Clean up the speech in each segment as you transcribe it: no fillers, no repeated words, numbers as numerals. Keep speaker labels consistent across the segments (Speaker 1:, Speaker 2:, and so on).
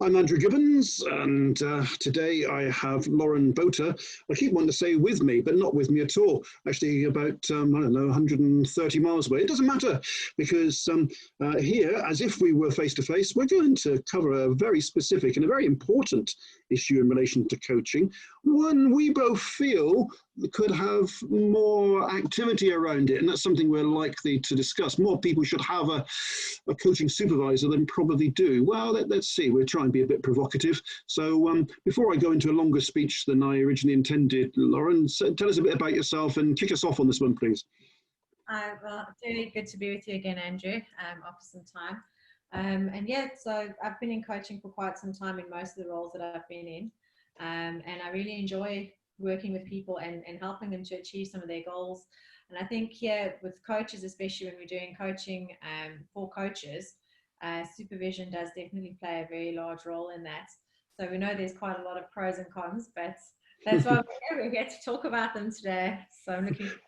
Speaker 1: I'm Andrew Gibbons, and today I have Lauren Botha. I keep wanting to say with me, but not with me at all. Actually, about, I don't know, 130 miles away. It doesn't matter, because here, as if we were face-to-face, we're going to cover a very specific and a very important issue in relation to coaching, one we both feel could have more activity around it, and that's something we're likely to discuss. More people should have a coaching supervisor than probably do. Well, let's see. We'll try and be a bit provocative. So before I go into a longer speech than I originally intended, Lauren, tell us a bit about yourself and kick us off on this one, please.
Speaker 2: Well, it's really good to be with you again, Andrew, after some time. And yeah, so I've been in coaching for quite some time in most of the roles that I've been in. And I really enjoy working with people and helping them to achieve some of their goals. And I think here with coaches, especially when we're doing coaching for coaches, supervision does definitely play a very large role in that. So we know there's quite a lot of pros and cons, but that's why we get to talk about them today. So I'm looking forward.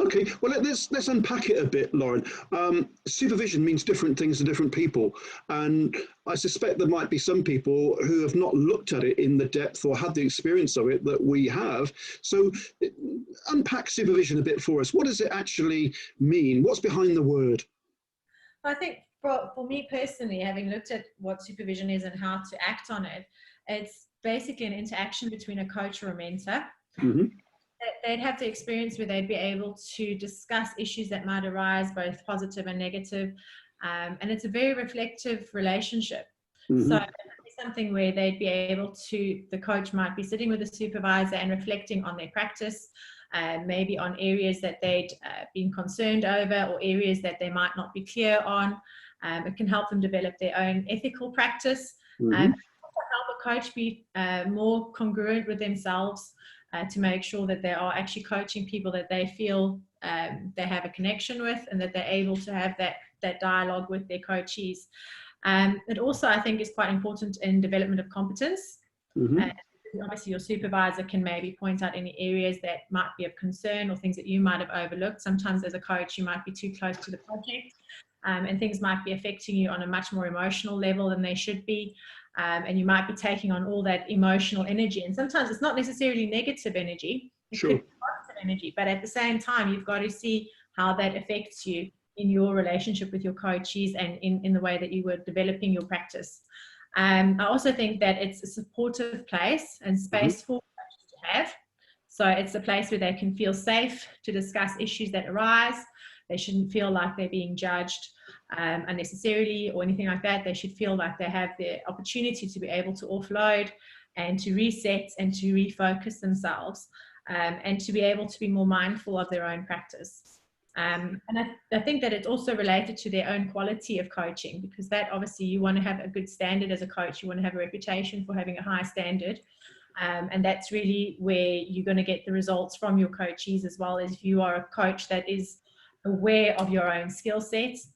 Speaker 1: Okay, well, let's unpack it a bit, Lauren. Supervision means different things to different people, and I suspect there might be some people who have not looked at it in the depth or had the experience of it that we have. So unpack supervision a bit for us. What does it actually mean? What's behind the word?
Speaker 2: I think for me personally, having looked at what supervision is and how to act on it, it's basically an interaction between a coach or a mentor. Mm-hmm. They'd have the experience where they'd be able to discuss issues that might arise, both positive and negative. And it's a very reflective relationship. Mm-hmm. So it's something where they'd be able to, the coach might be sitting with the supervisor and reflecting on their practice, maybe on areas that they'd been concerned over or areas that they might not be clear on. It can help them develop their own ethical practice. Mm-hmm. And help a coach be more congruent with themselves, to make sure that they are actually coaching people that they feel they have a connection with and that they're able to have that dialogue with their coachees. It also, I think, is quite important in development of competence. Mm-hmm. Obviously, your supervisor can maybe point out any areas that might be of concern or things that you might have overlooked. Sometimes as a coach, you might be too close to the project, and things might be affecting you on a much more emotional level than they should be. And you might be taking on all that emotional energy. And sometimes it's not necessarily negative energy. It
Speaker 1: Sure.
Speaker 2: could be positive energy. But at the same time, you've got to see how that affects you in your relationship with your coachees and in the way that you were developing your practice. I also think that it's a supportive place and space mm-hmm. for coaches to have. So it's a place where they can feel safe to discuss issues that arise. They shouldn't feel like they're being judged unnecessarily or anything like that. They should feel like they have the opportunity to be able to offload and to reset and to refocus themselves, and to be able to be more mindful of their own practice. And I think that it's also related to their own quality of coaching, because that obviously you want to have a good standard as a coach. You want to have a reputation for having a high standard. And that's really where you're going to get the results from your coachees, as well as if you are a coach that is aware of your own skill sets,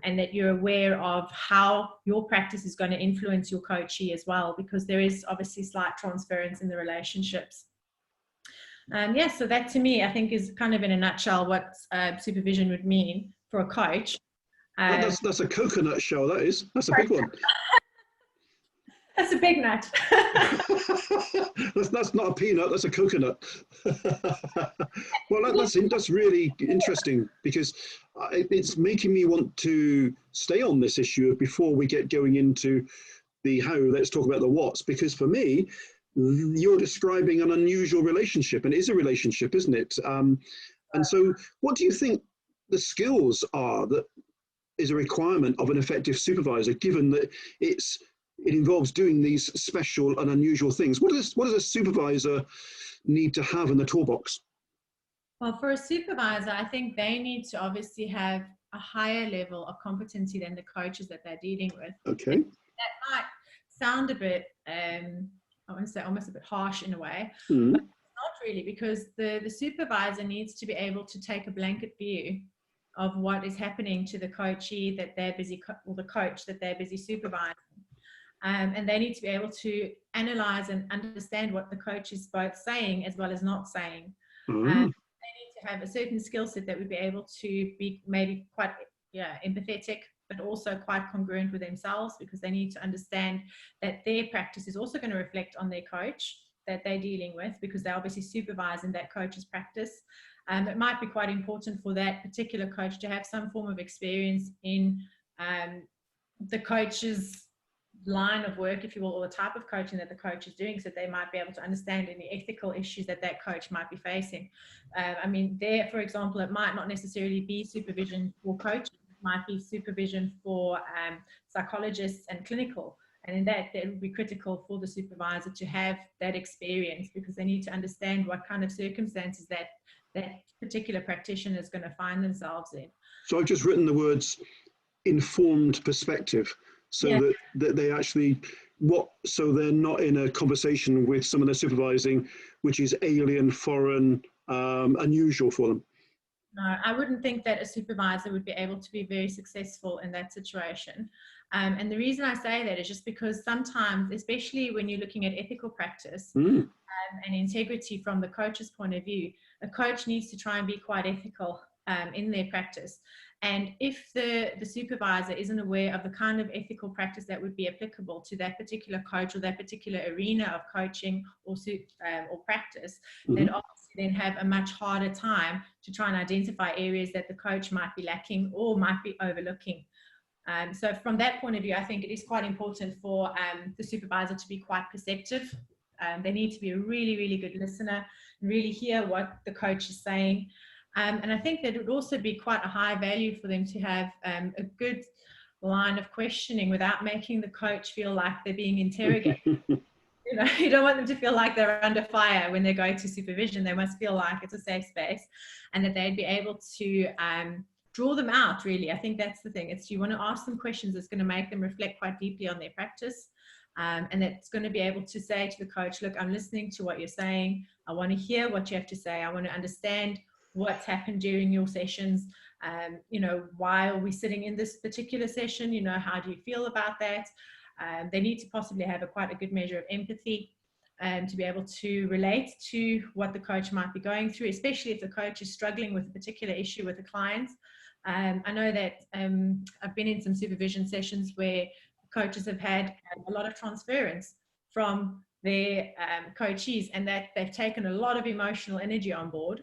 Speaker 2: and that you're aware of how your practice is going to influence your coachee as well, because there is obviously slight transference in the relationships. Yeah, so that to me, I think, is kind of in a nutshell what supervision would mean for a coach.
Speaker 1: That's a coconut shell, that is. That's a big one.
Speaker 2: That's a big nut.
Speaker 1: that's not a peanut, that's a coconut. Well, that's really interesting, because it's making me want to stay on this issue before we get going into the how. Let's talk about the what's, because for me, you're describing an unusual relationship, and it is a relationship, isn't it? And so what do you think the skills are that is a requirement of an effective supervisor, given that it involves doing these special and unusual things? What does a supervisor need to have in the toolbox?
Speaker 2: Well, for a supervisor, I think they need to obviously have a higher level of competency than the coaches that they're dealing with.
Speaker 1: Okay.
Speaker 2: And that might sound a bit, I want to say almost a bit harsh in a way, but it's not really, because the supervisor needs to be able to take a blanket view of what is happening to the coachee that they're busy, or the coach that they're busy supervising. And they need to be able to analyze and understand what the coach is both saying as well as not saying. They need to have a certain skill set that would be able to be maybe quite empathetic, but also quite congruent with themselves, because they need to understand that their practice is also going to reflect on their coach that they're dealing with, because they're obviously supervising that coach's practice. It might be quite important for that particular coach to have some form of experience in the coach's line of work, if you will, or the type of coaching that the coach is doing, so they might be able to understand any ethical issues that that coach might be facing. I mean, there, for example, it might not necessarily be supervision for coaches, it might be supervision for psychologists and clinical. And in that, it would be critical for the supervisor to have that experience, because they need to understand what kind of circumstances that particular practitioner is going to find themselves in.
Speaker 1: So I've just written the words informed perspective, so that they actually, so they're not in a conversation with someone they're supervising, which is alien, foreign, unusual for them.
Speaker 2: No, I wouldn't think that a supervisor would be able to be very successful in that situation. And the reason I say that is just because sometimes, especially when you're looking at ethical practice and integrity from the coach's point of view, a coach needs to try and be quite ethical in their practice. And if the supervisor isn't aware of the kind of ethical practice that would be applicable to that particular coach or that particular arena of coaching or practice, they'd obviously then have a much harder time to try and identify areas that the coach might be lacking or might be overlooking. So from that point of view, I think it is quite important for the supervisor to be quite perceptive. They need to be a really, really good listener and really hear what the coach is saying. And I think that it would also be quite a high value for them to have a good line of questioning without making the coach feel like they're being interrogated. You know, you don't want them to feel like they're under fire when they're going to supervision. They must feel like it's a safe space, and that they'd be able to draw them out, really. I think that's the thing. It's, you want to ask them questions that's going to make them reflect quite deeply on their practice. And that's going to be able to say to the coach, look, I'm listening to what you're saying. I want to hear what you have to say. I want to understand what's happened during your sessions. You know, why are we sitting in this particular session? You know, how do you feel about that? They need to possibly have quite a good measure of empathy to be able to relate to what the coach might be going through, especially if the coach is struggling with a particular issue with a client. I know that I've been in some supervision sessions where coaches have had a lot of transference from their coachees, and that they've taken a lot of emotional energy on board,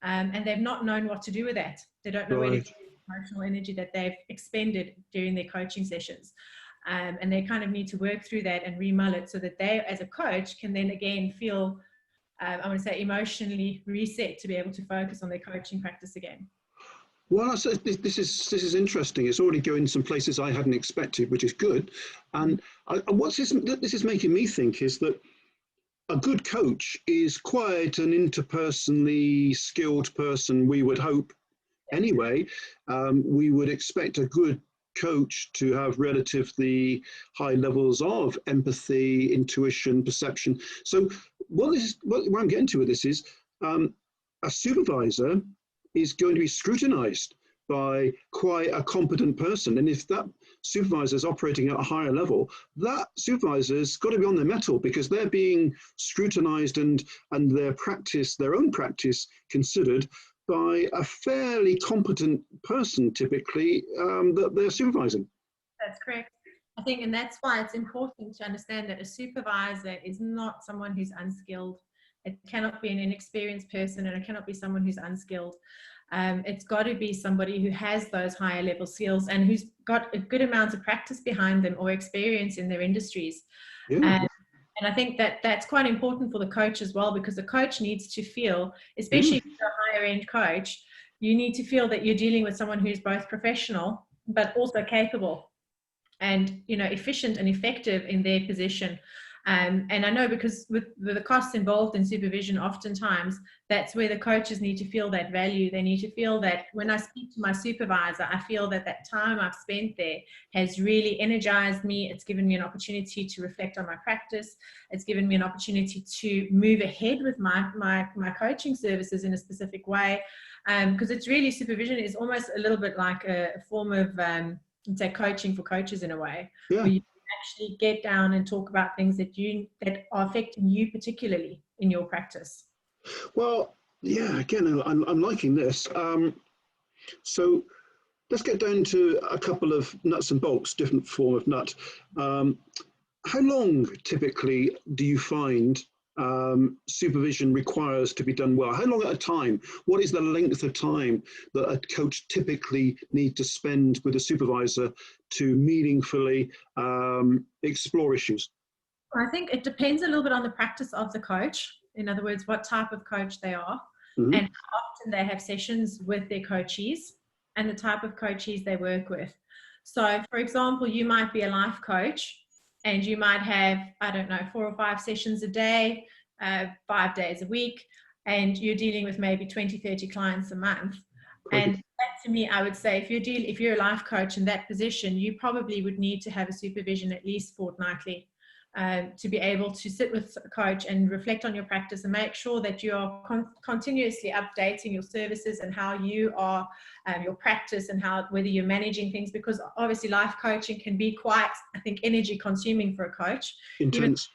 Speaker 2: and they've not known what to do with that. They don't know where to do the emotional energy that they've expended during their coaching sessions. And they kind of need to work through that and remull it so that they, as a coach, can then again feel, I want to say, emotionally reset to be able to focus on their coaching practice again.
Speaker 1: Well, this is interesting. It's already going some places I hadn't expected, which is good. And what this is making me think is that a good coach is quite an interpersonally skilled person, we would hope. Anyway, we would expect a good coach to have relatively high levels of empathy, intuition, perception. So what I'm getting to with this is a supervisor is going to be scrutinized by quite a competent person. And if that supervisor is operating at a higher level, that supervisor's got to be on their mettle, because they're being scrutinized and their own practice considered by a fairly competent person, typically, that they're supervising.
Speaker 2: That's correct. I think, and that's why it's important to understand that a supervisor is not someone who's unskilled. It cannot be an inexperienced person, and it cannot be someone who's unskilled. It's got to be somebody who has those higher level skills and who's got a good amount of practice behind them or experience in their industries.
Speaker 1: Yeah.
Speaker 2: And I think that that's quite important for the coach as well, because the coach needs to feel, especially if you're a higher end coach, you need to feel that you're dealing with someone who's both professional but also capable and, you know, efficient and effective in their position. And I know, because with the costs involved in supervision, oftentimes that's where the coaches need to feel that value. They need to feel that when I speak to my supervisor, I feel that that time I've spent there has really energized me. It's given me an opportunity to reflect on my practice. It's given me an opportunity to move ahead with my coaching services in a specific way. Because it's really, supervision is almost a little bit like a form of, say, coaching for coaches in a way.
Speaker 1: Yeah.
Speaker 2: Where you actually get down and talk about things that are affecting you particularly in your practice.
Speaker 1: Well, yeah, again, I'm liking this. So let's get down to a couple of nuts and bolts, different form of nut. How long typically do you find supervision requires to be done well? How long at a time? What is the length of time that a coach typically needs to spend with a supervisor to meaningfully explore issues?
Speaker 2: I think it depends a little bit on the practice of the coach. In other words, what type of coach they are,
Speaker 1: Mm-hmm.
Speaker 2: and how often they have sessions with their coachees, and the type of coachees they work with. So, for example, you might be a life coach and you might have, I don't know, 4 or 5 sessions a day, 5 days a week, and you're dealing with maybe 20, 30 clients a month. And that, to me, I would say if you're a life coach in that position, you probably would need to have a supervision at least fortnightly. To be able to sit with a coach and reflect on your practice and make sure that you are continuously updating your services and how you are, your practice, and how, whether you're managing things, because obviously life coaching can be quite, I think, energy consuming for a coach.
Speaker 1: Intense.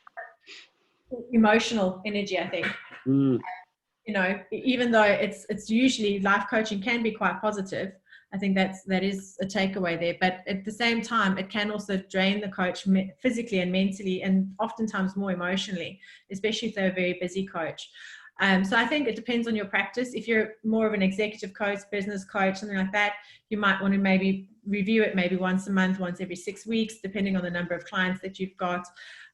Speaker 2: Even emotional energy, I think. You know, even though it's usually, life coaching can be quite positive, I think that is a takeaway there. But at the same time, it can also drain the coach physically and mentally, and oftentimes more emotionally, especially if they're a very busy coach. So I think it depends on your practice. If you're more of an executive coach, business coach, something like that, you might want to maybe review it maybe once a month, once every 6 weeks, depending on the number of clients that you've got.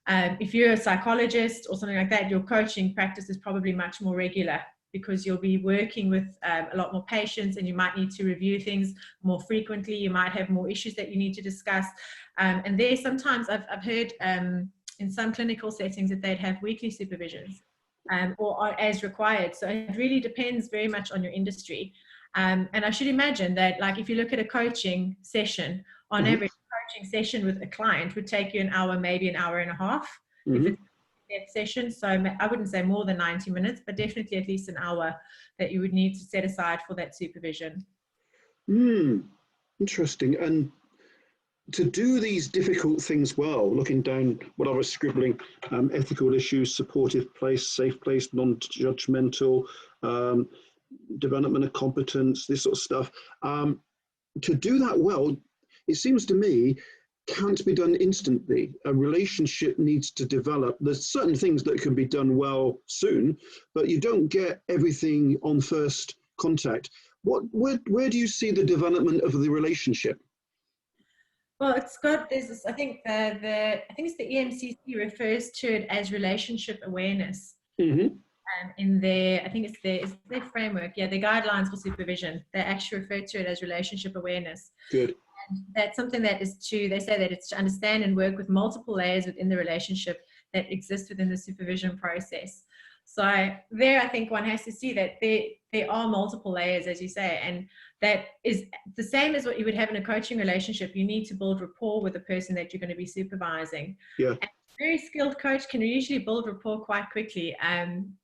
Speaker 2: If you're a psychologist or something like that, your coaching practice is probably much more regular, because you'll be working with a lot more patients, and you might need to review things more frequently. You might have more issues that you need to discuss. And there, sometimes I've heard in some clinical settings that they'd have weekly supervisions or as required. So it really depends very much on your industry. And I should imagine that, like, if you look at a coaching session, on average, a coaching session with a client would take you an hour, maybe an hour and a half. If it's session. So I wouldn't say more than 90 minutes, but definitely at least an hour that you would need to set aside for that supervision.
Speaker 1: Interesting. And to do these difficult things well, looking down what I was scribbling, ethical issues, supportive place, safe place, non-judgmental, development of competence, this sort of stuff. To do that well, it seems to me, can't be done instantly. A relationship needs to develop. There's certain things that can be done well soon, but you don't get everything on first contact. Where do you see the development of the relationship?
Speaker 2: Well, it's got, there's this, I think I think it's the EMCC refers to it as relationship awareness. In their, I think it's their framework, their guidelines for supervision, they actually refer to it as relationship awareness.
Speaker 1: Good.
Speaker 2: And that's something that is they say that it's to understand and work with multiple layers within the relationship that exist within the supervision process. So there, I think one has to see that there are multiple layers, as you say, and that is the same as what you would have in a coaching relationship. You need to build rapport with the person that you're going to be supervising.
Speaker 1: Yeah.
Speaker 2: And a very skilled coach can usually build rapport quite quickly. And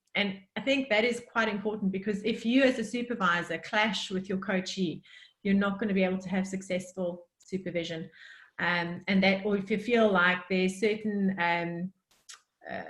Speaker 2: I think that is quite important, because if you as a supervisor clash with your coachee, you're not going to be able to have successful supervision. And that, or if you feel like there's certain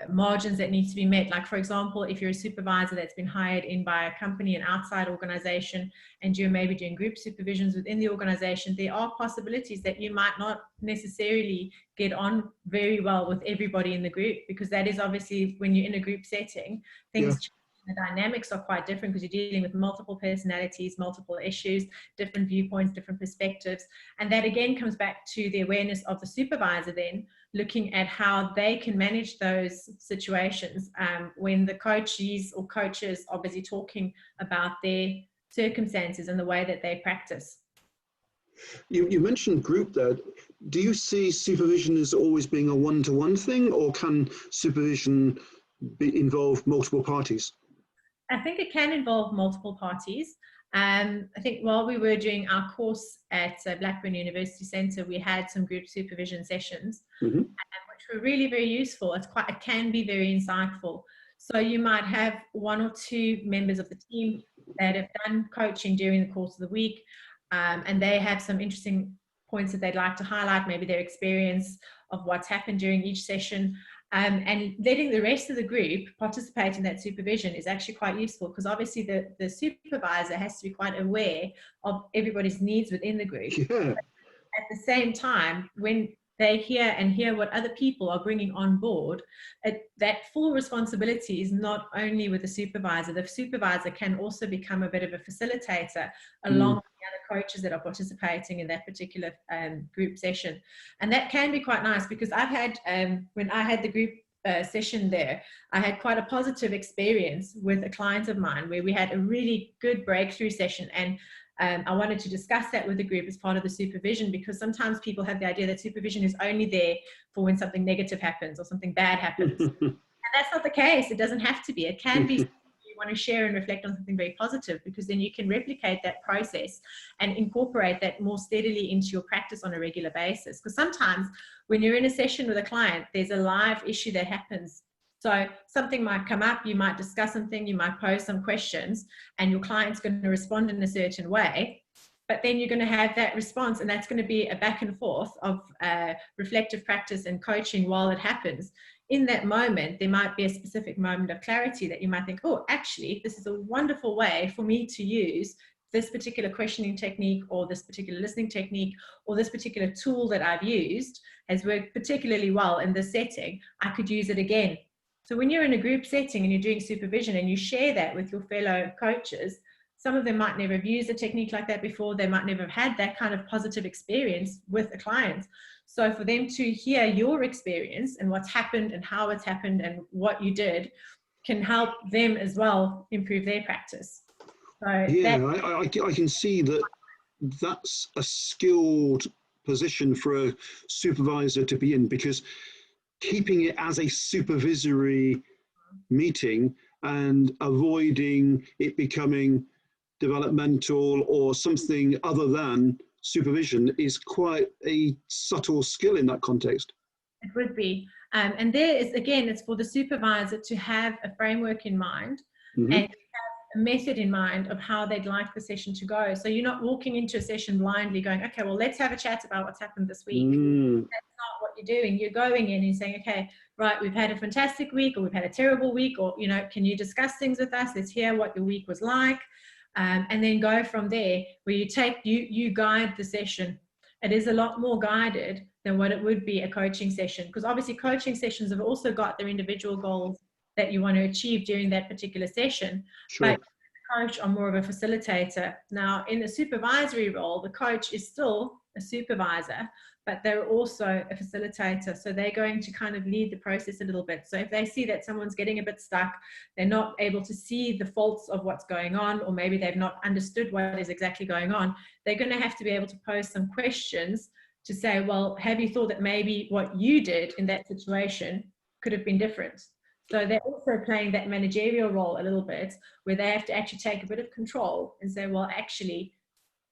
Speaker 2: margins that need to be met, like, for example, if you're a supervisor that's been hired in by a company, an outside organization, and you're maybe doing group supervisions within the organization, there are possibilities that you might not necessarily get on very well with everybody in the group, because that is obviously, when you're in a group setting, things change. The dynamics are quite different, because you're dealing with multiple personalities, multiple issues, different viewpoints, different perspectives. And that again comes back to the awareness of the supervisor, then looking at how they can manage those situations when the coachees or coaches are busy talking about their circumstances and the way that they practice.
Speaker 1: You mentioned group there. Do you see supervision as always being a one-to-one thing, or can supervision involve multiple parties?
Speaker 2: I think it can involve multiple parties. I think while we were doing our course at Blackburn University Centre, we had some group supervision sessions, which were really very useful. It can be very insightful. So you might have 1 or 2 members of the team that have done coaching during the course of the week, and they have some interesting points that they'd like to highlight, maybe their experience of what's happened during each session. And letting the rest of the group participate in that supervision is actually quite useful, because obviously the supervisor has to be quite aware of everybody's needs within the group.
Speaker 1: Yeah.
Speaker 2: At the same time, when they hear what other people are bringing on board, that full responsibility is not only with the supervisor. The supervisor can also become a bit of a facilitator along with the other coaches that are participating in that particular group session. And that can be quite nice, because I've had, when I had the group session there, I had quite a positive experience with a client of mine where we had a really good breakthrough session. And I wanted to discuss that with the group as part of the supervision, because sometimes people have the idea that supervision is only there for when something negative happens or something bad happens. And that's not the case. It doesn't have to be. It can be you want to share and reflect on something very positive, because then you can replicate that process and incorporate that more steadily into your practice on a regular basis. Because sometimes when you're in a session with a client, there's a live issue that happens. So something might come up, you might discuss something, you might pose some questions, and your client's going to respond in a certain way. But then you're going to have that response, and that's going to be a back and forth of reflective practice and coaching while it happens. In that moment, there might be a specific moment of clarity that you might think, oh, actually, this is a wonderful way for me to use this particular questioning technique, or this particular listening technique, or this particular tool that I've used has worked particularly well in this setting. I could use it again. So when you're in a group setting and you're doing supervision and you share that with your fellow coaches, some of them might never have used a technique like that before. They might never have had that kind of positive experience with a client. So for them to hear your experience and what's happened and how it's happened and what you did can help them as well improve their practice. So
Speaker 1: yeah, I can see that that's a skilled position for a supervisor to be in, because keeping it as a supervisory meeting and avoiding it becoming developmental or something other than supervision is quite a subtle skill in that context.
Speaker 2: It would be. And there is, again, it's for the supervisor to have a framework in mind and have a method in mind of how they'd like the session to go. So you're not walking into a session blindly going, okay, well, let's have a chat about what's happened this week. That's not what you're doing. You're going in and saying, okay, right, we've had a fantastic week, or we've had a terrible week, or, you know, can you discuss things with us? Let's hear what your week was like. And then go from there, where you guide the session. It is a lot more guided than what it would be a coaching session, because obviously coaching sessions have also got their individual goals that you want to achieve during that particular session.
Speaker 1: Sure.
Speaker 2: But the coach are more of a facilitator. Now, in the supervisory role, the coach is still a supervisor, but they're also a facilitator. So they're going to kind of lead the process a little bit. So if they see that someone's getting a bit stuck, they're not able to see the faults of what's going on, or maybe they've not understood what is exactly going on, they're going to have to be able to pose some questions to say, well, have you thought that maybe what you did in that situation could have been different? So they're also playing that managerial role a little bit, where they have to actually take a bit of control and say, well, actually,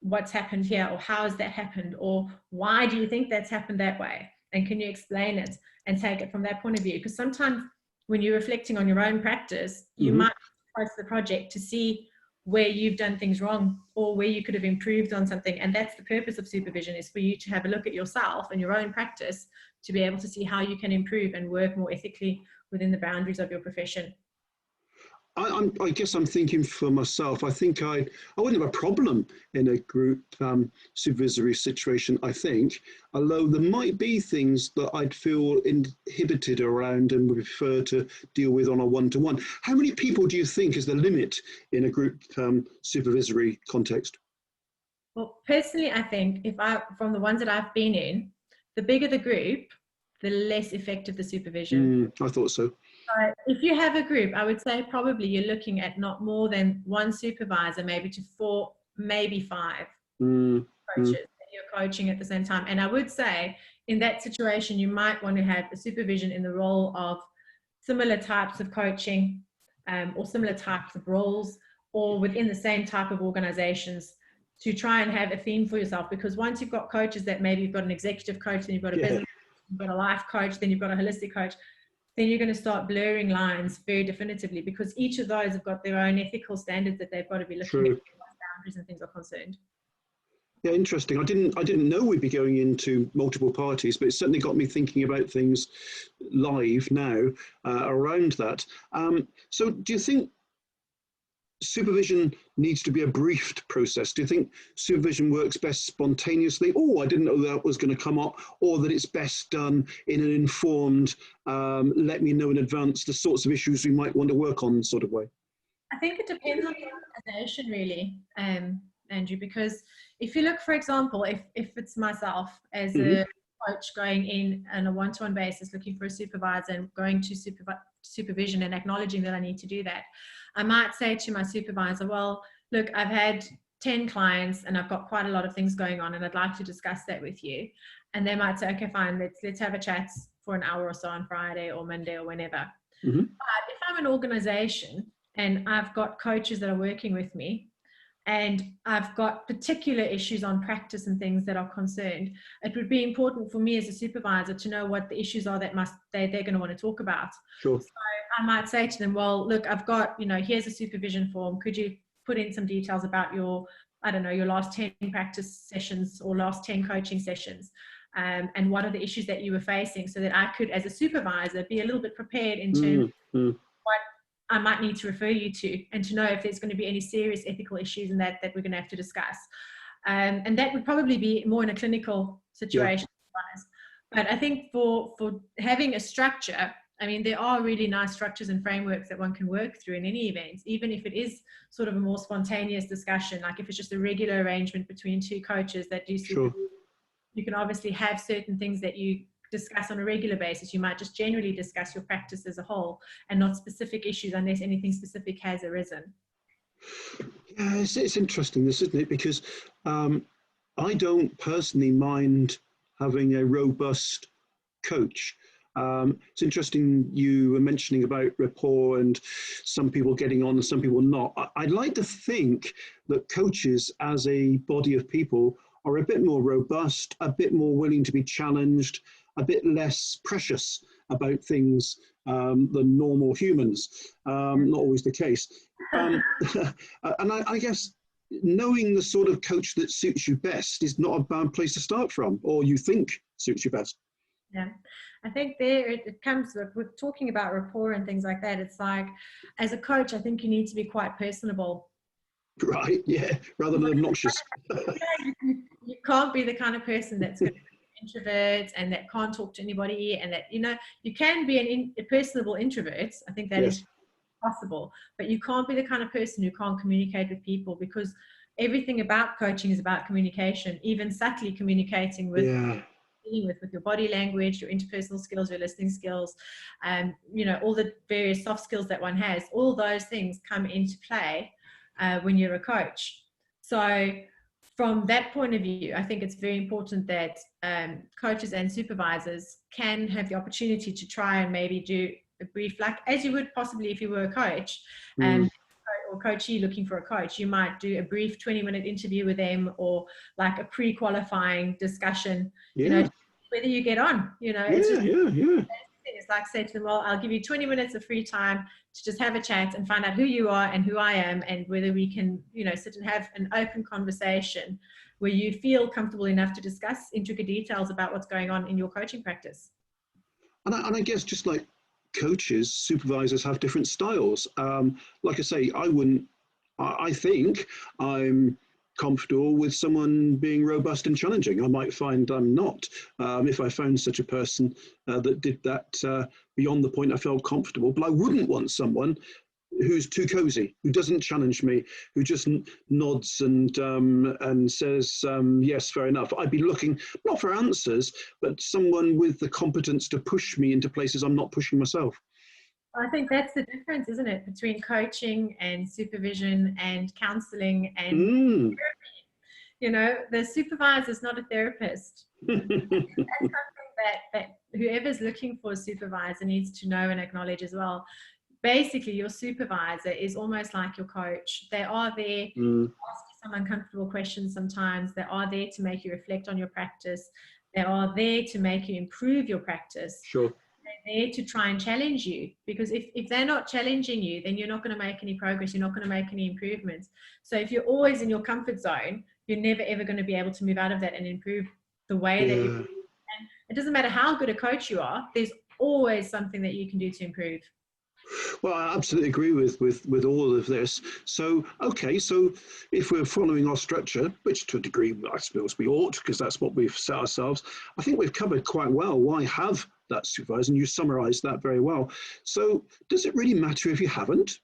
Speaker 2: what's happened here, or how has that happened, or why do you think that's happened that way, and can you explain it, and take it from that point of view? Because sometimes when you're reflecting on your own practice, you might post the project to see where you've done things wrong, or where you could have improved on something. And that's the purpose of supervision, is for you to have a look at yourself and your own practice, to be able to see how you can improve and work more ethically within the boundaries of your profession.
Speaker 1: I guess I'm thinking for myself. I think I wouldn't have a problem in a group supervisory situation, I think, although there might be things that I'd feel inhibited around and would prefer to deal with on a one-to-one. How many people do you think is the limit in a group supervisory context?
Speaker 2: Well, personally, I think from the ones that I've been in, the bigger the group, the less effective the supervision.
Speaker 1: I thought so.
Speaker 2: If you have a group, I would say probably you're looking at not more than one supervisor, maybe to 4, maybe 5 coaches that you're coaching at the same time. And I would say in that situation, you might want to have a supervision in the role of similar types of coaching, or similar types of roles, or within the same type of organizations, to try and have a theme for yourself. Because once you've got coaches that maybe you've got an executive coach, then you've got a business, you've got a life coach, then you've got a holistic coach, then you're going to start blurring lines very definitively, because each of those have got their own ethical standards that they've got to be looking at as boundaries and things are concerned.
Speaker 1: Yeah, interesting. I didn't know we'd be going into multiple parties, but it certainly got me thinking about things live now around that. So do you think supervision needs to be a briefed process? Do you think supervision works best spontaneously? Oh, I didn't know that was going to come up, or that it's best done in an informed, let me know in advance the sorts of issues we might want to work on sort of way?
Speaker 2: I think it depends on the organization really, Andrew, because if you look, for example, if it's myself as a coach going in on a one-to-one basis, looking for a supervisor and going to supervision and acknowledging that I need to do that, I might say to my supervisor, well, look, I've had 10 clients and I've got quite a lot of things going on and I'd like to discuss that with you. And they might say, okay, fine, let's have a chat for an hour or so on Friday or Monday or whenever. But if I'm an organization and I've got coaches that are working with me and I've got particular issues on practice and things that are concerned, it would be important for me as a supervisor to know what the issues are that they're going to want to talk about.
Speaker 1: Sure.
Speaker 2: So I might say to them, well, look, I've got, here's a supervision form. Could you put in some details about your last 10 practice sessions or last 10 coaching sessions? And what are the issues that you were facing, so that I could, as a supervisor, be a little bit prepared in terms of what I might need to refer you to, and to know if there's going to be any serious ethical issues in that we're going to have to discuss. And that would probably be more in a clinical situation. Yeah. But I think for having a structure, I mean, there are really nice structures and frameworks that one can work through in any event, even if it is sort of a more spontaneous discussion, like if it's just a regular arrangement between two coaches that do supervision. Sure. You can obviously have certain things that you discuss on a regular basis. You might just generally discuss your practice as a whole and not specific issues unless anything specific has arisen.
Speaker 1: Yeah, it's interesting this, isn't it? Because I don't personally mind having a robust coach. It's interesting you were mentioning about rapport and some people getting on and some people not. I'd like to think that coaches as a body of people are a bit more robust, a bit more willing to be challenged, a bit less precious about things than normal humans. Not always the case. And I guess knowing the sort of coach that suits you best is not a bad place to start from, or you think suits you best.
Speaker 2: Yeah, I think there it comes with talking about rapport and things like that. It's like, as a coach, I think you need to be quite personable.
Speaker 1: Right, yeah, rather than obnoxious.
Speaker 2: You can't be the kind of person that's going to be an introvert and that can't talk to anybody, and that, you can be a personable introvert. I think that is possible, but you can't be the kind of person who can't communicate with people, because everything about coaching is about communication, even subtly communicating with with your body language, your interpersonal skills, your listening skills, all the various soft skills that one has. All those things come into play when you're a coach. So from that point of view, I think it's very important that coaches and supervisors can have the opportunity to try and maybe do a brief, like as you would possibly if you were a coach or coachee looking for a coach. You might do a brief 20-minute interview with them, or like a pre-qualifying discussion, whether you get on, it's like, say to them, well, I'll give you 20 minutes of free time to just have a chat and find out who you are and who I am, and whether we can, sit and have an open conversation where you feel comfortable enough to discuss intricate details about what's going on in your coaching practice.
Speaker 1: And I guess just like coaches, supervisors have different styles. Like I say, I think I'm comfortable with someone being robust and challenging. I might find I'm not. If I found such a person that did that beyond the point I felt comfortable, but I wouldn't want someone who's too cozy, who doesn't challenge me, who just nods and says, yes, fair enough. I'd be looking not for answers, but someone with the competence to push me into places I'm not pushing myself.
Speaker 2: I think that's the difference, isn't it, between coaching and supervision and counseling and therapy. The supervisor is not a therapist. That's something that whoever's looking for a supervisor needs to know and acknowledge as well. Basically, your supervisor is almost like your coach. They are there to ask you some uncomfortable questions sometimes. They are there to make you reflect on your practice. They are there to make you improve your practice.
Speaker 1: Sure.
Speaker 2: They're there to try and challenge you, because if they're not challenging you, then you're not going to make any progress. You're not going to make any improvements. So if you're always in your comfort zone, you're never ever going to be able to move out of that and improve the way that you. And it doesn't matter how good a coach you are, there's always something that you can do to improve.
Speaker 1: Well, I absolutely agree with all of this. So, okay, so if we're following our structure, which to a degree I suppose we ought, because that's what we've set ourselves, I think we've covered quite well why have that supervisor, and you summarised that very well. So, does it really matter if you haven't?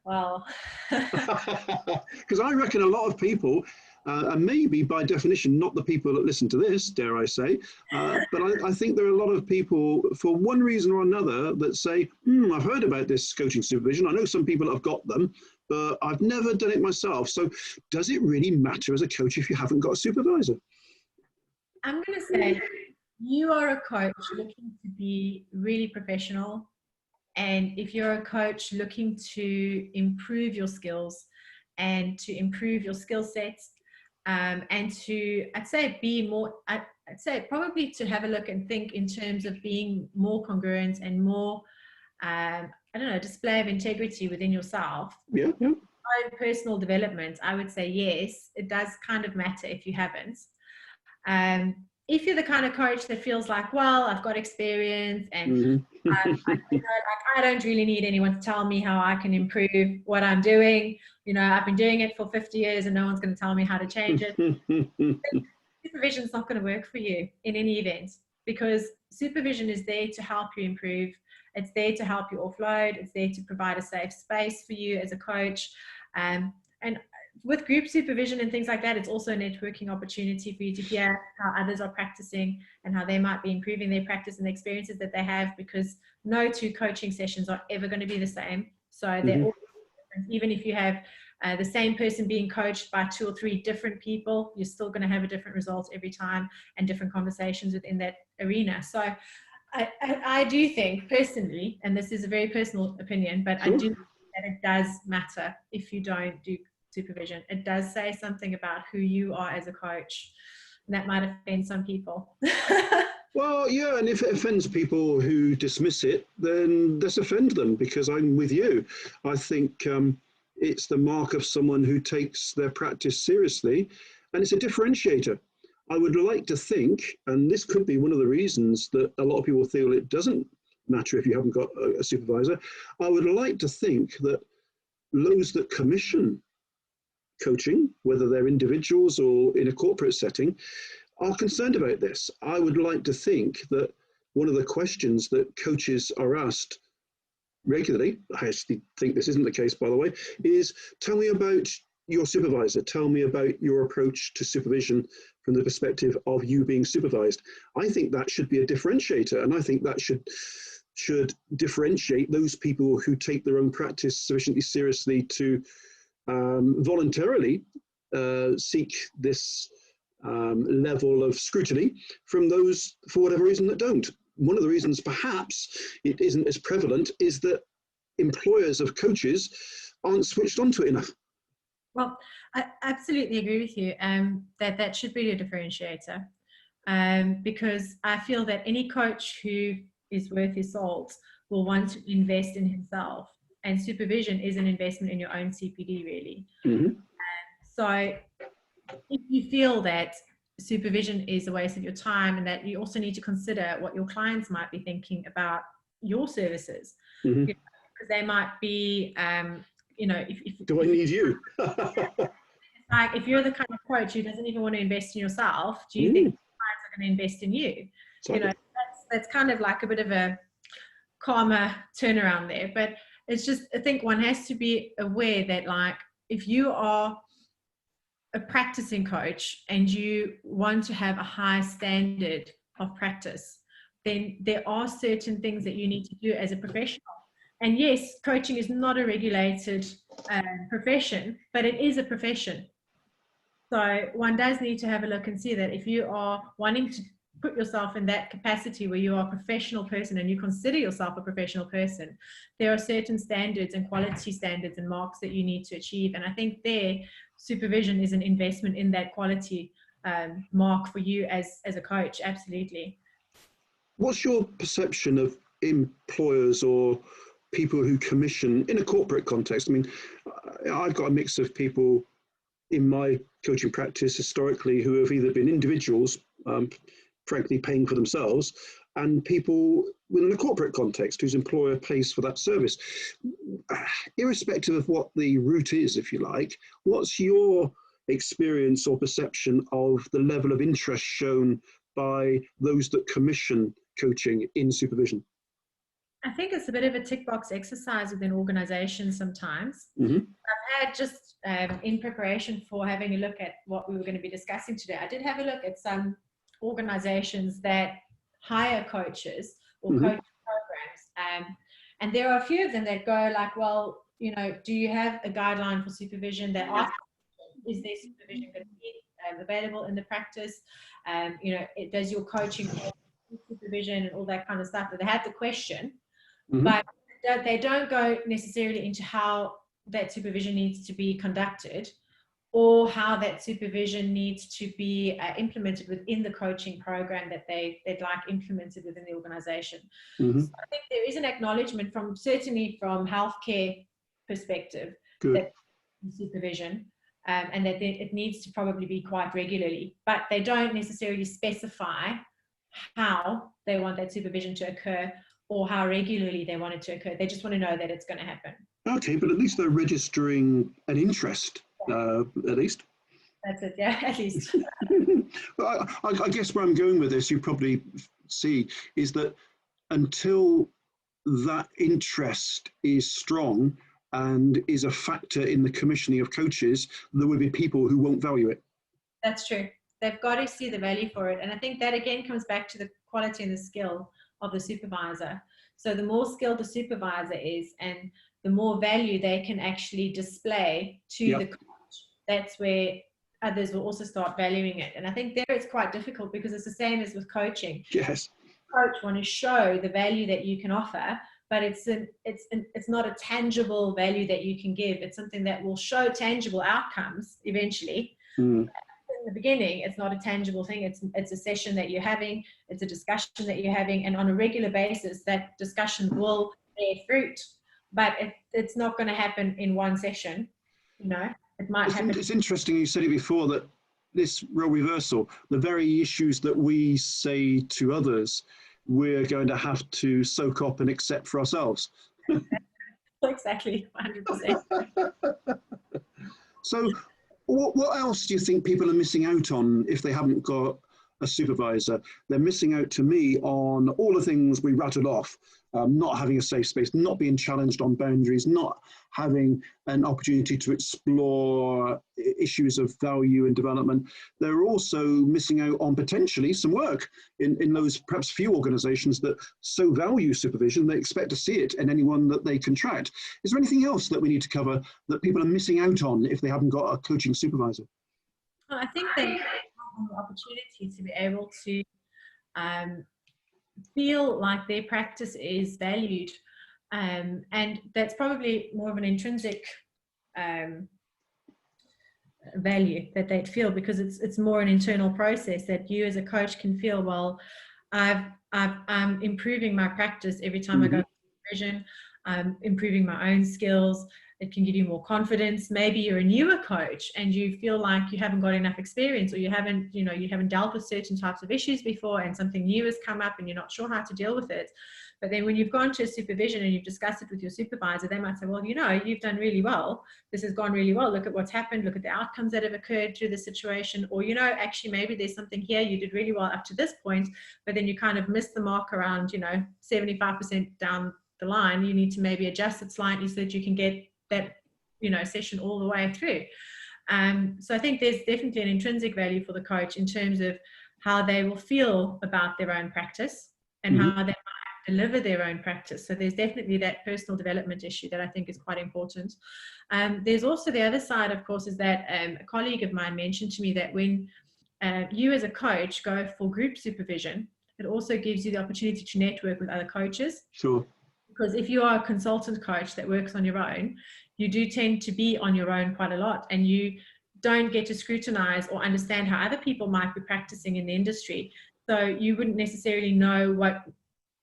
Speaker 2: Well,
Speaker 1: because I reckon a lot of people, and maybe by definition, not the people that listen to this, dare I say, but I think there are a lot of people, for one reason or another, that say, I've heard about this coaching supervision. I know some people that have got them, but I've never done it myself. So does it really matter as a coach if you haven't got a supervisor?
Speaker 2: I'm going to say you are a coach looking to be really professional. And if you're a coach looking to improve your skills and to improve your skill sets, and to, I'd say, be more, I'd say probably to have a look and think in terms of being more congruent and more, I don't know, display of integrity within yourself.
Speaker 1: Yeah.
Speaker 2: Personal development, I would say yes, it does kind of matter if you haven't. If you're the kind of coach that feels like, well, I've got experience and I don't really need anyone to tell me how I can improve what I'm doing. I've been doing it for 50 years and no one's going to tell me how to change it. Supervision is not going to work for you in any event, because supervision is there to help you improve. It's there to help you offload. It's there to provide a safe space for you as a coach. And with group supervision and things like that, it's also a networking opportunity for you to hear how others are practicing and how they might be improving their practice and the experiences that they have, because no two coaching sessions are ever going to be the same. So they're all different. Even if you have the same person being coached by 2 or 3 different people, you're still going to have a different result every time and different conversations within that arena. So I do think personally, and this is a very personal opinion, but I do think that it does matter if you don't do supervision. It does say something about who you are as a coach, and that might offend some people.
Speaker 1: Well, yeah, and if it offends people who dismiss it, then let's offend them, because I'm with you. I think it's the mark of someone who takes their practice seriously, and it's a differentiator. I would like to think, and this could be one of the reasons that a lot of people feel it doesn't matter if you haven't got a supervisor, I would like to think that those that commission coaching, whether they're individuals or in a corporate setting, are concerned about this. I would like to think that one of the questions that coaches are asked regularly, I actually think this isn't the case, by the way, is tell me about your supervisor, tell me about your approach to supervision from the perspective of you being supervised. I think that should be a differentiator, and I think that should differentiate those people who take their own practice sufficiently seriously to voluntarily seek this level of scrutiny from those, for whatever reason, that don't. One of the reasons perhaps it isn't as prevalent is that employers of coaches aren't switched onto it enough.
Speaker 2: Well, I absolutely agree with you that should be a differentiator, because I feel that any coach who is worth his salt will want to invest in himself, and supervision is an investment in your own CPD, really. So if you feel that supervision is a waste of your time, and that you also need to consider what your clients might be thinking about your services, because they might be,
Speaker 1: do I need you?
Speaker 2: Like, if you're the kind of coach who doesn't even want to invest in yourself, do you think clients are going to invest in you?
Speaker 1: Exactly.
Speaker 2: That's kind of like a bit of a karma turnaround there. But it's just, I think one has to be aware that, like, if you are a practicing coach and you want to have a high standard of practice, then there are certain things that you need to do as a professional. And yes, coaching is not a regulated profession, but it is a profession. So one does need to have a look and see that if you are wanting to put yourself in that capacity where you are a professional person and you consider yourself a professional person, there are certain standards and quality standards and marks that you need to achieve. And I think there, supervision is an investment in that quality mark for you as a coach. Absolutely.
Speaker 1: What's your perception of employers or people who commission in a corporate context? I mean, I've got a mix of people in my coaching practice historically who have either been individuals, frankly paying for themselves, and people within a corporate context whose employer pays for that service. Irrespective of what the route is, if you like, what's your experience or perception of the level of interest shown by those that commission coaching in supervision?
Speaker 2: I think it's a bit of a tick box exercise within organizations sometimes.
Speaker 1: Mm-hmm.
Speaker 2: I've had just in preparation for having a look at what we were going to be discussing today, I did have a look at some organizations that hire coaches or
Speaker 1: Mm-hmm.
Speaker 2: coaching programs. And there are a few of them that go like, well, you know, do you have a guideline for supervision that asks, is there supervision going to be available in the practice? You know, does your coaching supervision and all that kind of stuff? But they have the question,
Speaker 1: Mm-hmm.
Speaker 2: but they don't go necessarily into how that supervision needs to be conducted or how that supervision needs to be implemented within the coaching program that they'd like implemented within the organization.
Speaker 1: Mm-hmm.
Speaker 2: So I think there is an acknowledgement from certainly from healthcare perspective
Speaker 1: Good.
Speaker 2: that supervision and that it needs to probably be quite regularly, but they don't necessarily specify how they want that supervision to occur or how regularly they want it to occur. They just want to know that it's going to happen.
Speaker 1: Okay, but at least they're registering an interest, at least.
Speaker 2: That's it, yeah, at least.
Speaker 1: Well, I guess where I'm going with this, you probably see, is that until that interest is strong and is a factor in the commissioning of coaches, there will be people who won't value it.
Speaker 2: That's true. They've got to see the value for it. And I think that again comes back to the quality and the skill of the supervisor. So the more skilled the supervisor is and the more value they can actually display to the coach, that's where others will also start valuing it. And I think there it's quite difficult because it's the same as with coaching.
Speaker 1: Yes.
Speaker 2: Coach want to show the value that you can offer, but it's not a tangible value that you can give. It's something that will show tangible outcomes eventually.
Speaker 1: Mm.
Speaker 2: In the beginning, it's not a tangible thing. It's a session that you're having. It's a discussion that you're having, and on a regular basis, that discussion will bear fruit. But it's not going to happen in one session. You know, it might happen.
Speaker 1: It's interesting. You said it before that this role reversal, the very issues that we say to others, we're going to have to soak up and accept for ourselves.
Speaker 2: Exactly, 100%.
Speaker 1: So what else do you think people are missing out on if they haven't got a supervisor? They're missing out, to me, on all the things we rattled off. Not having a safe space, not being challenged on boundaries, not having an opportunity to explore issues of value and development. They're also missing out on potentially some work in those perhaps few organizations that so value supervision, they expect to see it in anyone that they contract. Is there anything else that we need to cover that people are missing out on if they haven't got a coaching supervisor?
Speaker 2: Well, I think they have the opportunity to be able to feel like their practice is valued, and that's probably more of an intrinsic value that they'd feel, because it's more an internal process that you as a coach can feel, well, I'm improving my practice every time I go to supervision. I'm improving my own skills. It can give you more confidence. Maybe you're a newer coach and you feel like you haven't got enough experience, or you haven't dealt with certain types of issues before, and something new has come up and you're not sure how to deal with it. But then when you've gone to a supervision and you've discussed it with your supervisor, they might say, well, you've done really well. This has gone really well. Look at what's happened. Look at the outcomes that have occurred through the situation. Or, actually, maybe there's something here you did really well up to this point, but then you kind of missed the mark around, 75% down the line. You need to maybe adjust it slightly so that you can get that session all the way through. So I think there's definitely an intrinsic value for the coach in terms of how they will feel about their own practice and how they might deliver their own practice. So there's definitely that personal development issue that I think is quite important. There's also the other side, of course, is that a colleague of mine mentioned to me that when you as a coach go for group supervision, it also gives you the opportunity to network with other coaches.
Speaker 1: Sure.
Speaker 2: Because if you are a consultant coach that works on your own, you do tend to be on your own quite a lot, and you don't get to scrutinize or understand how other people might be practicing in the industry. So you wouldn't necessarily know what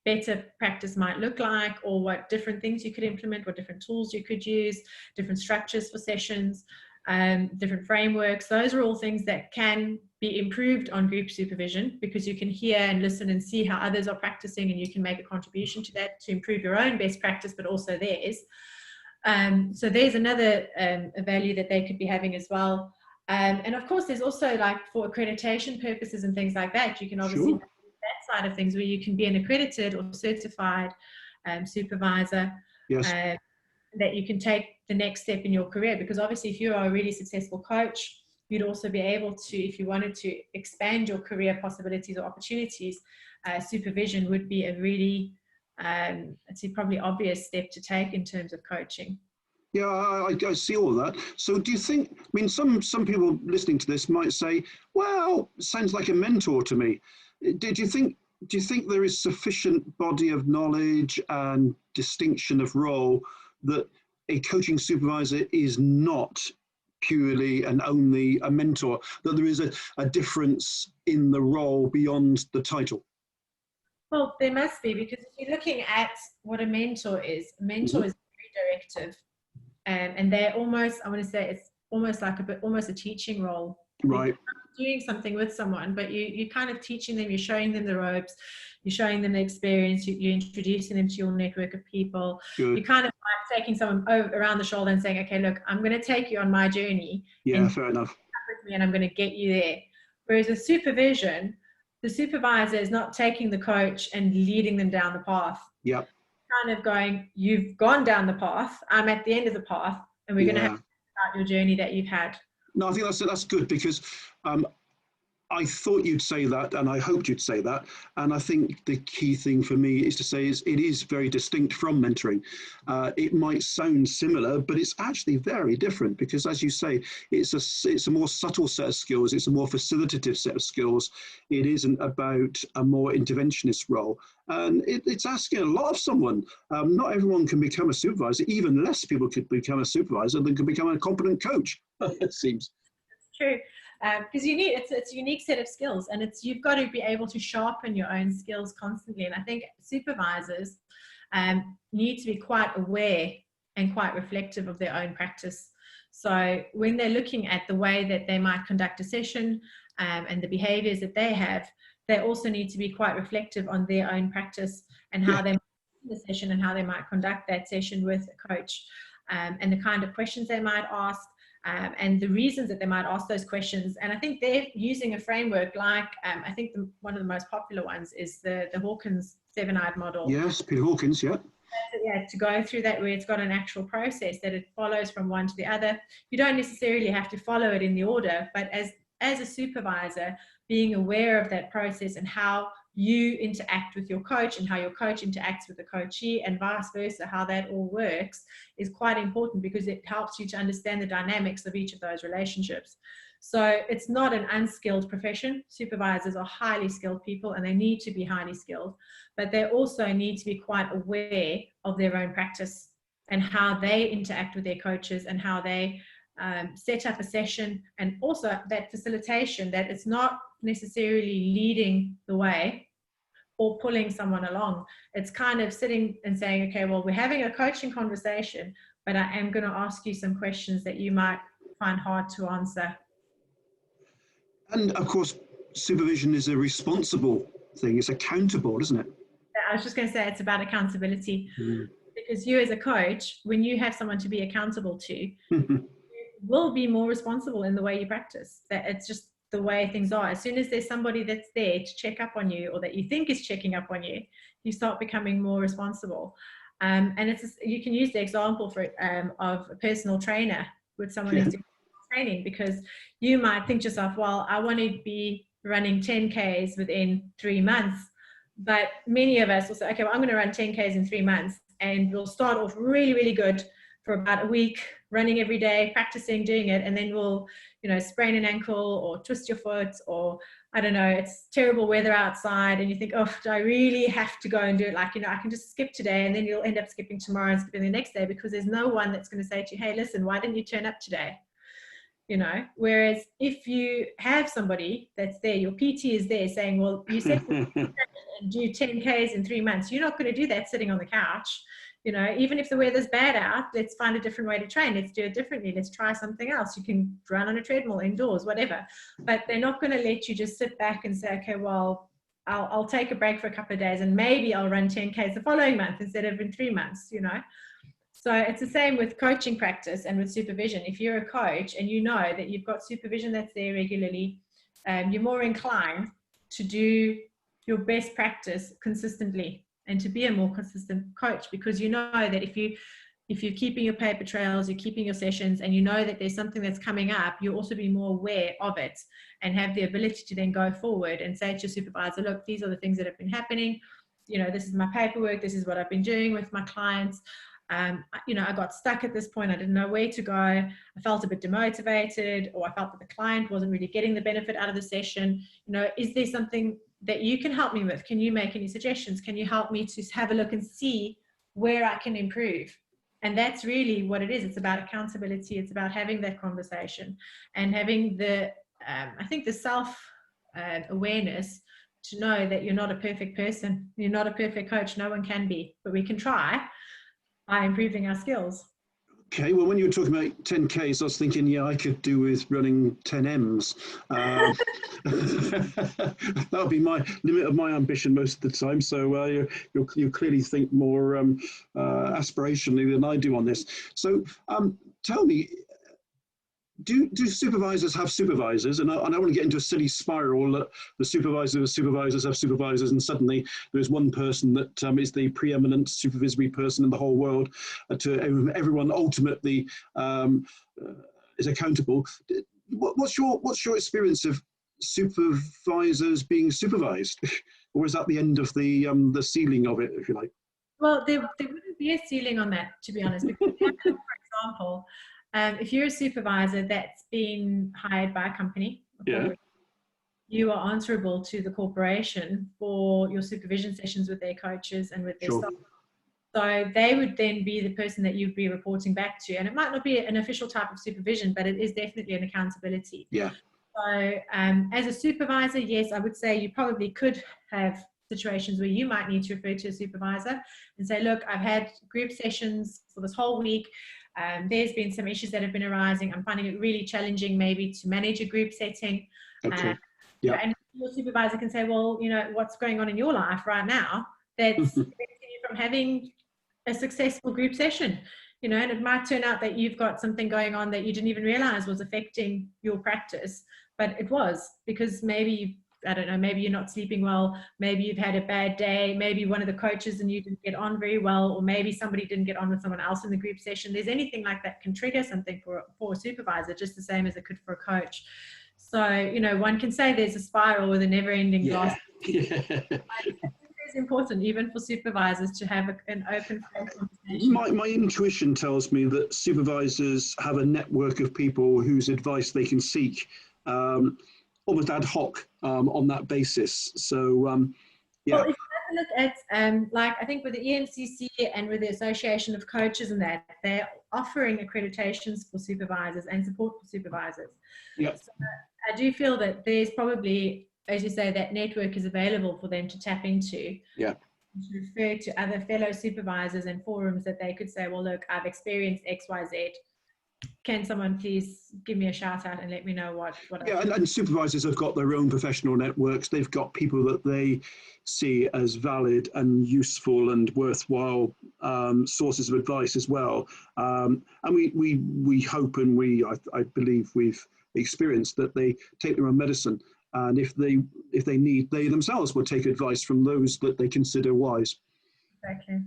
Speaker 2: better practice might look like, or what different things you could implement, what different tools you could use, different structures for sessions. different frameworks. Those are all things that can be improved on group supervision, because you can hear and listen and see how others are practicing, and you can make a contribution to that to improve your own best practice, but also theirs. So there's another value that they could be having as well. And of course, there's also, like, for accreditation purposes and things like that, you can obviously
Speaker 1: Sure.
Speaker 2: that side of things, where you can be an accredited or certified supervisor.
Speaker 1: Yes.
Speaker 2: That you can take the next step in your career, because obviously if you are a really successful coach, you'd also be able to, if you wanted to expand your career possibilities or opportunities, supervision would be a really, I'd say, probably obvious step to take in terms of coaching.
Speaker 1: Yeah, I see all that. So do you think, I mean, some people listening to this might say, well, it sounds like a mentor to me. Do you think there is sufficient body of knowledge and distinction of role that a coaching supervisor is not purely and only a mentor, that there is a difference in the role beyond the title?
Speaker 2: Well, there must be, because if you're looking at what a mentor is is very directive. And they're almost, I want to say, it's almost like almost a teaching role.
Speaker 1: Right.
Speaker 2: You're doing something with someone, but you're kind of teaching them, you're showing them the ropes, you're showing them the experience, you're introducing them to your network of people.
Speaker 1: Good.
Speaker 2: You're kind of like taking someone around the shoulder and saying, okay, look, I'm going to take you on my journey.
Speaker 1: Yeah, fair enough.
Speaker 2: With me, and I'm going to get you there. Whereas with supervision, the supervisor is not taking the coach and leading them down the path.
Speaker 1: Yep.
Speaker 2: Kind of going, you've gone down the path, I'm at the end of the path, and we're going to have to start your journey that you've had.
Speaker 1: No, I think that's good, because I thought you'd say that, and I hoped you'd say that. And I think the key thing for me is to say it is very distinct from mentoring. It might sound similar, but it's actually very different, because, as you say, it's a more subtle set of skills. It's a more facilitative set of skills. It isn't about a more interventionist role. And it's asking a lot of someone. Not everyone can become a supervisor. Even less people could become a supervisor than can become a competent coach, it seems.
Speaker 2: It's true. Because it's a unique set of skills, and you've got to be able to sharpen your own skills constantly. And I think supervisors need to be quite aware and quite reflective of their own practice. So when they're looking at the way that they might conduct a session and the behaviors that they have, they also need to be quite reflective on their own practice and how they might do the session and how they might conduct that session with a coach, and the kind of questions they might ask. And the reasons that they might ask those questions. And I think they're using a framework like, I think one of the most popular ones is the Hawkins 7-eyed model.
Speaker 1: Yes, Peter Hawkins, yeah.
Speaker 2: Yeah, to go through that, where it's got an actual process that it follows from one to the other. You don't necessarily have to follow it in the order, but as a supervisor, being aware of that process and how you interact with your coach and how your coach interacts with the coachee and vice versa, how that all works, is quite important, because it helps you to understand the dynamics of each of those relationships. So it's not an unskilled profession. Supervisors are highly skilled people, and they need to be highly skilled, but they also need to be quite aware of their own practice and how they interact with their coaches and how they set up a session, and also that facilitation, that it's not necessarily leading the way or pulling someone along. It's kind of sitting and saying, okay, well, we're having a coaching conversation, but I am going to ask you some questions that you might find hard to answer.
Speaker 1: And of course, supervision is a responsible thing. It's accountable, isn't it?
Speaker 2: I was just going to say, it's about accountability. Because you as a coach, when you have someone to be accountable to, you will be more responsible in the way you practice. That it's just the way things are. As soon as there's somebody that's there to check up on you, or that you think is checking up on you, you start becoming more responsible. And you can use the example of a personal trainer with someone who's doing training, because you might think to yourself, well, I want to be running 10Ks within 3 months. But many of us will say, okay, well, I'm going to run 10Ks in 3 months, and we'll start off really, really good for about a week, running every day, practicing doing it, and then we'll, sprain an ankle or twist your foot, or I don't know, it's terrible weather outside, and you think, oh, do I really have to go and do it? Like, I can just skip today, and then you'll end up skipping tomorrow and skipping the next day, because there's no one that's going to say to you, hey, listen, why didn't you turn up today? Whereas if you have somebody that's there, your PT is there saying, well, you said and do 10Ks in 3 months, you're not going to do that sitting on the couch. You know, even if the weather's bad out, let's find a different way to train. Let's do it differently. Let's try something else. You can run on a treadmill indoors, whatever. But they're not going to let you just sit back and say, okay, well, I'll take a break for a couple of days and maybe I'll run 10Ks the following month instead of in 3 months, you know. So it's the same with coaching practice and with supervision. If you're a coach and you know that you've got supervision that's there regularly, you're more inclined to do your best practice consistently and to be a more consistent coach, because you know that if you're keeping your paper trails, you're keeping your sessions, and you know that there's something that's coming up, you'll also be more aware of it and have the ability to then go forward and say to your supervisor, look, these are the things that have been happening. You know, this is my paperwork. This is what I've been doing with my clients. You know, I got stuck at this point. I didn't know where to go. I felt a bit demotivated, or I felt that the client wasn't really getting the benefit out of the session. You know, is there something that you can help me with? Can you make any suggestions? Can you help me to have a look and see where I can improve? And that's really what it is. It's about accountability. It's about having that conversation and having the, I think, the self awareness to know that you're not a perfect person. You're not a perfect coach. No one can be, but we can try by improving our skills.
Speaker 1: Okay, well, when you were talking about 10Ks, I was thinking, yeah, I could do with running 10Ms. That would be my limit of my ambition most of the time. So you clearly think more aspirationally than I do on this. So tell me, do supervisors have supervisors? And I don't want to get into a silly spiral that the supervisors have supervisors, and suddenly there's one person that is the preeminent supervisory person in the whole world to everyone ultimately is accountable. What's your experience of supervisors being supervised? Or is that the end of the ceiling of it, if you like?
Speaker 2: Well, there wouldn't be a ceiling on that, to be honest. Because, for example, if you're a supervisor that's been hired by a company,
Speaker 1: yeah,
Speaker 2: you are answerable to the corporation for your supervision sessions with their coaches and with their
Speaker 1: sure.
Speaker 2: staff. So they would then be the person that you'd be reporting back to. And it might not be an official type of supervision, but it is definitely an accountability.
Speaker 1: Yeah.
Speaker 2: So as a supervisor, yes, I would say you probably could have situations where you might need to refer to a supervisor and say, look, I've had group sessions for this whole week. There's been some issues that have been arising. I'm finding it really challenging maybe to manage a group setting.
Speaker 1: Okay. Yeah.
Speaker 2: And your supervisor can say, well, you know, what's going on in your life right now that's preventing you from having a successful group session? You know, and it might turn out that you've got something going on that you didn't even realize was affecting your practice, but it was because maybe, I don't know, maybe you're not sleeping well, maybe you've had a bad day, maybe one of the coaches and you didn't get on very well, or maybe somebody didn't get on with someone else in the group session. There's anything like that can trigger something for a supervisor, just the same as it could for a coach. So, you know, one can say there's a spiral with a never-ending glass.
Speaker 1: Yeah.
Speaker 2: It's important, even for supervisors, to have an open conversation.
Speaker 1: My intuition tells me that supervisors have a network of people whose advice they can seek almost ad hoc on that basis. So, yeah.
Speaker 2: Well, if you have a look at, like, I think with the EMCC and with the Association of Coaches and that, they're offering accreditations for supervisors and support for supervisors.
Speaker 1: Yeah.
Speaker 2: So I do feel that there's probably, as you say, that network is available for them to tap into.
Speaker 1: Yeah.
Speaker 2: To refer to other fellow supervisors and forums that they could say, well, look, I've experienced X, Y, Z. Can someone please give me a shout out and let me know what
Speaker 1: yeah, and supervisors have got their own professional networks. They've got people that they see as valid and useful and worthwhile sources of advice as well. And we hope and I believe we've experienced that they take their own medicine. And if they need, they themselves will take advice from those that they consider wise.
Speaker 2: Exactly.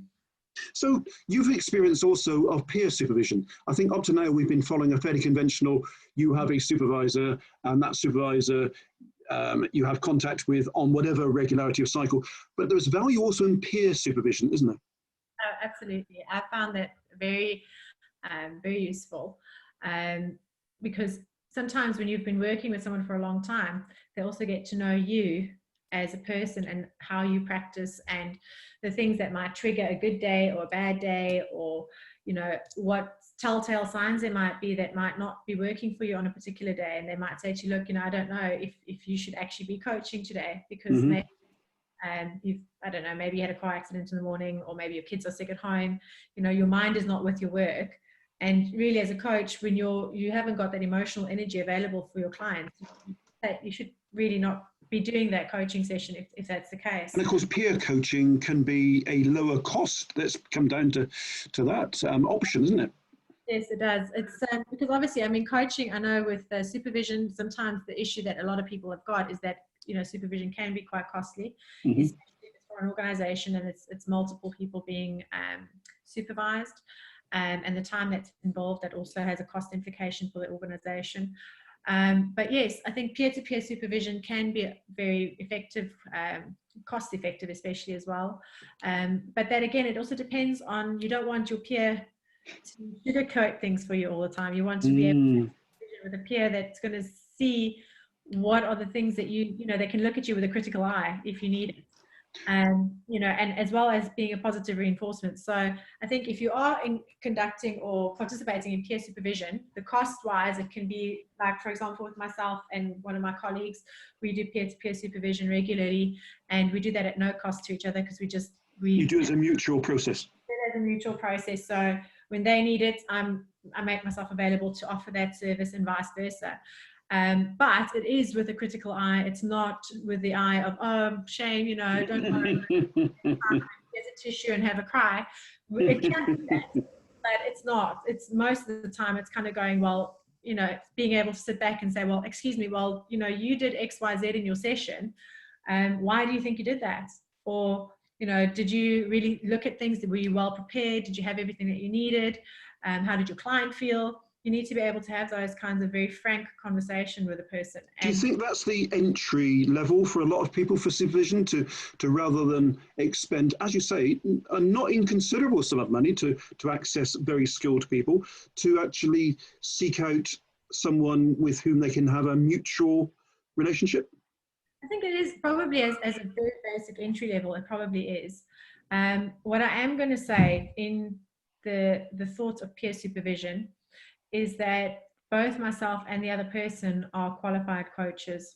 Speaker 1: So you've experienced also of peer supervision. I think up to now we've been following a fairly conventional, you have a supervisor and that supervisor you have contact with on whatever regularity of cycle. But there's value also in peer supervision, isn't there?
Speaker 2: Oh, absolutely. I found that very, very useful because sometimes when you've been working with someone for a long time, they also get to know you as a person and how you practice and the things that might trigger a good day or a bad day, or, you know, what telltale signs there might be that might not be working for you on a particular day. And they might say to you, look, you know, I don't know if you should actually be coaching today because maybe I don't know, maybe you had a car accident in the morning, or maybe your kids are sick at home, you know, your mind is not with your work. And really, as a coach, when you haven't got that emotional energy available for your clients, that you should really not be doing that coaching session if that's the case.
Speaker 1: And of course, peer coaching can be a lower cost. That's come down to that option, isn't it?
Speaker 2: Yes, it does. It's because obviously, I mean, coaching, I know with supervision, sometimes the issue that a lot of people have got is that, you know, supervision can be quite costly, especially if it's for an organization and it's multiple people being supervised, and the time that's involved, that also has a cost implication for the organization. But yes, I think peer-to-peer supervision can be very effective, cost effective especially as well. But that again, it also depends on, you don't want your peer to sugarcoat things for you all the time. You want to be able to have a with a peer that's going to see what are the things that you know, they can look at you with a critical eye if you need it. You know, and as well as being a positive reinforcement. So I think if you are conducting or participating in peer supervision, the cost wise, it can be like, for example, with myself and one of my colleagues, we do peer-to-peer supervision regularly, and we do that at no cost to each other, because you
Speaker 1: do it as a mutual process.
Speaker 2: As a mutual process. So when they need it, I make myself available to offer that service, and vice versa. But it is with a critical eye. It's not with the eye of, oh, shame, you know, don't worry, here's a tissue and have a cry. It can be that, but it's not. It's most of the time, it's kind of going, well, you know, being able to sit back and say, well, excuse me, well, you know, you did X, Y, Z in your session. Why do you think you did that? Or, you know, did you really look at things? Were you well prepared? Did you have everything that you needed? How did your client feel? You need to be able to have those kinds of very frank conversation with a person.
Speaker 1: Do you think that's the entry level for a lot of people for supervision, to rather than expend, as you say, a not inconsiderable sum of money to access very skilled people, to actually seek out someone with whom they can have a mutual relationship?
Speaker 2: I think it is probably as a very basic entry level, it probably is. What I am going to say in the thought of peer supervision is that both myself and the other person are qualified coaches,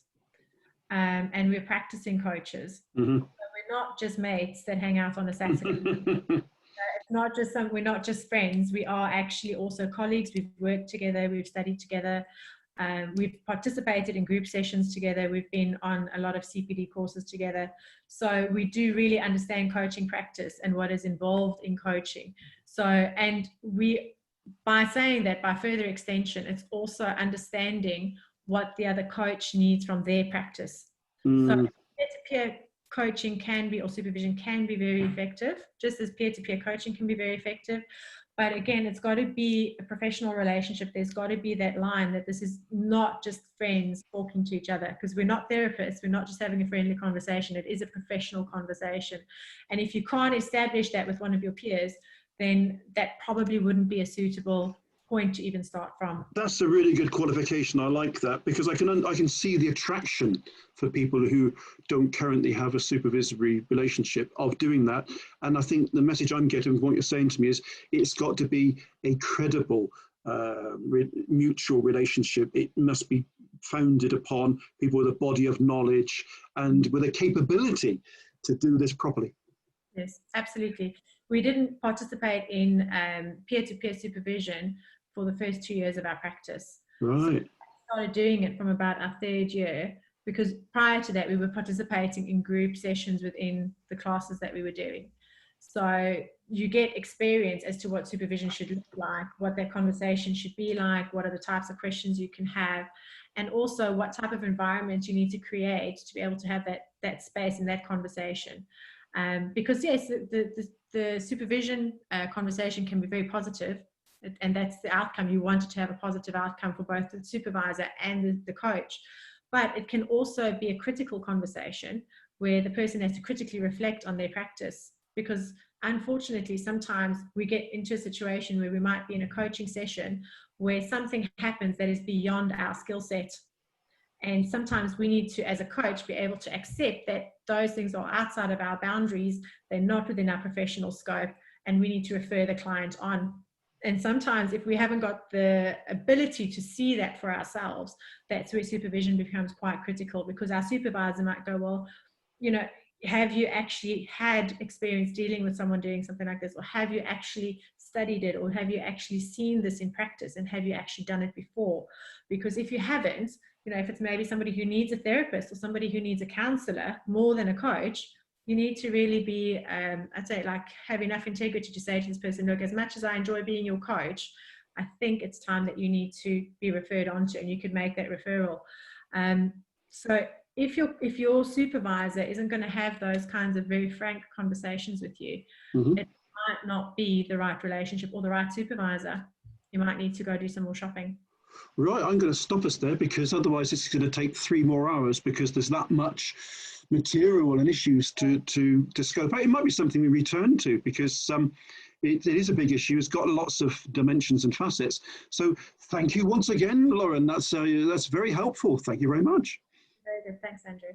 Speaker 2: and we're practicing coaches. So we're not just mates that hang out on a Saturday. It's not just we're not just friends. We are actually also colleagues. We've worked together. We've studied together. We've participated in group sessions together. We've been on a lot of CPD courses together. So we do really understand coaching practice and what is involved in coaching. So, and by saying that, by further extension, it's also understanding what the other coach needs from their practice. So peer-to-peer coaching can be, or supervision can be, very effective, just as peer-to-peer coaching can be very effective. But again, it's got to be a professional relationship. There's got to be that line that this is not just friends talking to each other, because we're not therapists. We're not just having a friendly conversation. It is a professional conversation. And if you can't establish that with one of your peers, then that probably wouldn't be a suitable point to even start from.
Speaker 1: That's a really good qualification. I like that, because I can see the attraction for people who don't currently have a supervisory relationship of doing that. And I think the message I'm getting from what you're saying to me is it's got to be a credible mutual relationship. It must be founded upon people with a body of knowledge and with a capability to do this properly.
Speaker 2: Yes, absolutely. We didn't participate in peer-to-peer supervision for the first 2 years of our practice.
Speaker 1: Right. So we
Speaker 2: started doing it from about our 3rd year, because prior to that we were participating in group sessions within the classes that we were doing. So you get experience as to what supervision should look like, what that conversation should be like, what are the types of questions you can have, and also what type of environment you need to create to be able to have that space and that conversation. Because yes, the supervision conversation can be very positive, and that's the outcome. You want it to have a positive outcome for both the supervisor and the coach. But it can also be a critical conversation where the person has to critically reflect on their practice, because unfortunately sometimes we get into a situation where we might be in a coaching session where something happens that is beyond our skill set. And sometimes we need to, as a coach, be able to accept that those things are outside of our boundaries, they're not within our professional scope, and we need to refer the client on. And sometimes if we haven't got the ability to see that for ourselves, that's where supervision becomes quite critical, because our supervisor might go, well, you know, have you actually had experience dealing with someone doing something like this, or have you actually studied it, or have you actually seen this in practice, and have you actually done it before? Because if you haven't, you know, if it's maybe somebody who needs a therapist or somebody who needs a counselor more than a coach, you need to really be, I'd say, like, have enough integrity to say to this person, look, as much as I enjoy being your coach, I think it's time that you need to be referred on to, and you could make that referral. So if your supervisor isn't going to have those kinds of very frank conversations with you, it might not be the right relationship or the right supervisor. You might need to go do some more shopping.
Speaker 1: Right, I'm going to stop us there, because otherwise it's going to take 3 more hours, because there's that much material and issues to scope out. It might be something we return to, because it is a big issue. It's got lots of dimensions and facets. So thank you once again, Lauren. That's very helpful. Thank you very much.
Speaker 2: Very good. Thanks, Andrew.